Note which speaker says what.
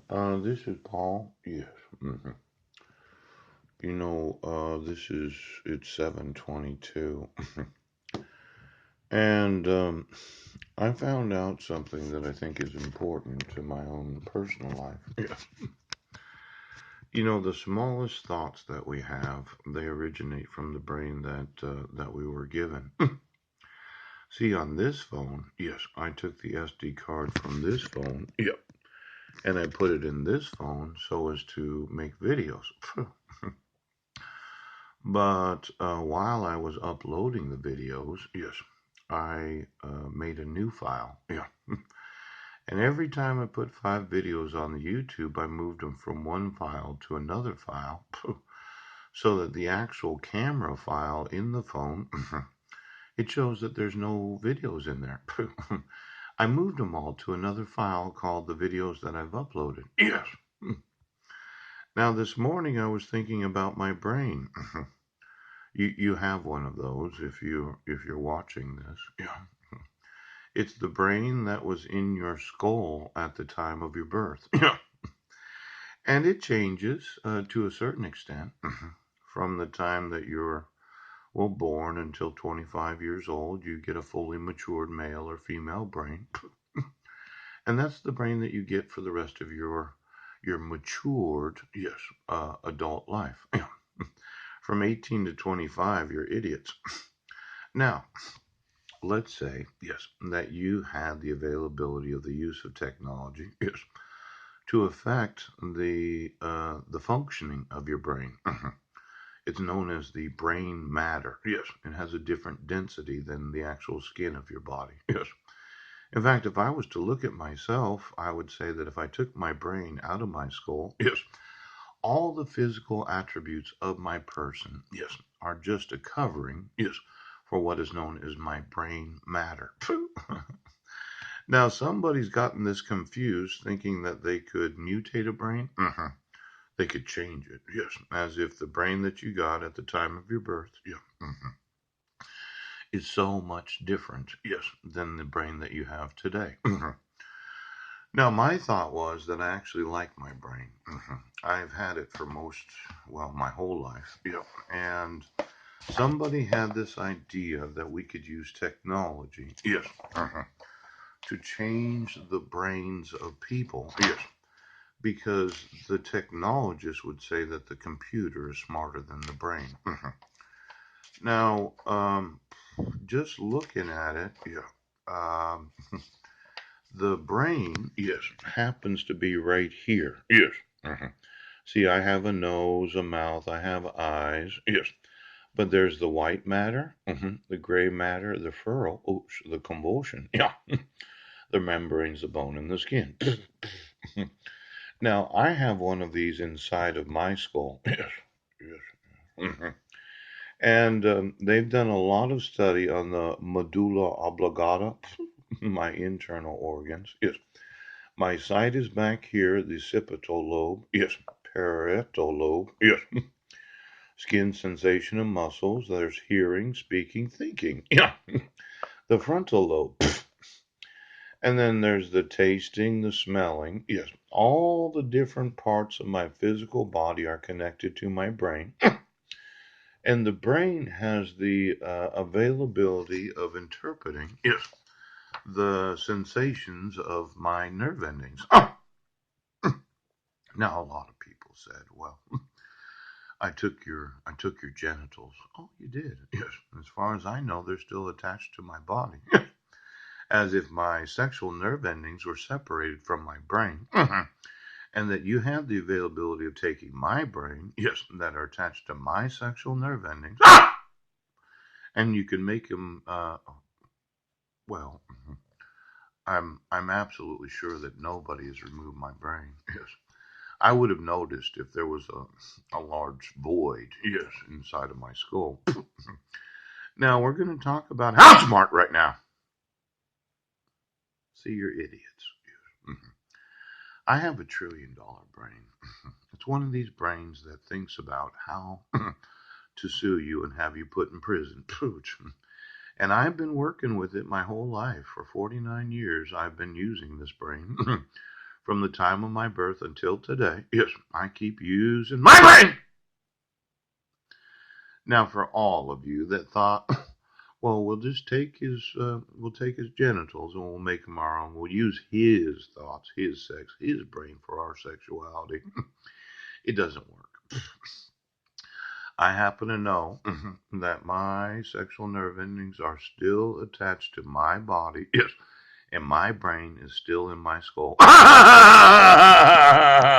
Speaker 1: This is Paul. Yes. hmm it's 7:22, and I found out something that I think is important to my own personal life. Yes. The smallest thoughts that we have, they originate from the brain that we were given. See, on this phone, yes, I took the SD card from this phone. Yep. And I put it in this phone so as to make videos. But while I was uploading the videos, yes, I made a new file. Yeah. And every time I put 5 videos on the YouTube, I moved them from one file to another file so that the actual camera file in the phone, it shows that there's no videos in there. I moved them all to another file called the videos that I've uploaded. Yes. Now, this morning I was thinking about my brain. You have one of those if you're watching this. Yeah. It's the brain that was in your skull at the time of your birth. Yeah. And it changes to a certain extent from the time that you're born until 25 years old. You get a fully matured male or female brain. And that's the brain that you get for the rest of your matured, yes, adult life. Yeah. From 18 to 25, you're idiots. Now, let's say, yes, that you had the availability of the use of technology, yes, to affect the functioning of your brain. It's known as the brain matter. Yes, it has a different density than the actual skin of your body. Yes. In fact, if I was to look at myself, I would say that if I took my brain out of my skull, yes, all the physical attributes of my person, yes, are just a covering, yes, for what is known as my brain matter. Now, somebody's gotten this confused, thinking that they could mutate a brain. They could change it, yes, as if the brain that you got at the time of your birth, yeah, is so much different, yes, than the brain that you have today. Now, my thought was that I actually like my brain. I've had it for my whole life, yeah, and somebody had this idea that we could use technology, yes, to change the brains of people, yes, because the technologists would say that the computer is smarter than the brain. Now, just looking at it, yeah, the brain, yes, happens to be right here. Yes. See, I have a nose, a mouth, I have eyes. Yes. But there's the white matter, the gray matter, the furrow, oops, the convulsion. Yeah. The membranes, the bone, and the skin. Now, I have one of these inside of my skull. Yes. Yes. And they've done a lot of study on the medulla oblongata, my internal organs. Yes. My sight is back here, the occipital lobe. Yes. Parietal lobe. Yes. Skin sensation and muscles. There's hearing, speaking, thinking. Yeah. The frontal lobe. And then there's the tasting, the smelling. Yes. All the different parts of my physical body are connected to my brain. And the brain has the availability of interpreting, yes, the sensations of my nerve endings. Now, a lot of people said, "Well, I took your genitals." Oh, you did? Yes. As far as I know, they're still attached to my body, as if my sexual nerve endings were separated from my brain, and that you have the availability of taking my brain, yes, that are attached to my sexual nerve endings, and you can make them. Well, I'm absolutely sure that nobody has removed my brain. Yes. I would have noticed if there was a large void, yes, inside of my skull. Now we're going to talk about how smart right now. See, you're idiots. Yes. I have $1 trillion brain. It's one of these brains that thinks about how to sue you and have you put in prison. And I've been working with it my whole life. For 49 years, I've been using this brain From the time of my birth until today, yes, I keep using my brain. Now, for all of you that thought, well, we'll just take we'll take his genitals and we'll make them our own. We'll use his thoughts, his sex, his brain for our sexuality. It doesn't work. I happen to know that my sexual nerve endings are still attached to my body. Yes, and my brain is still in my skull.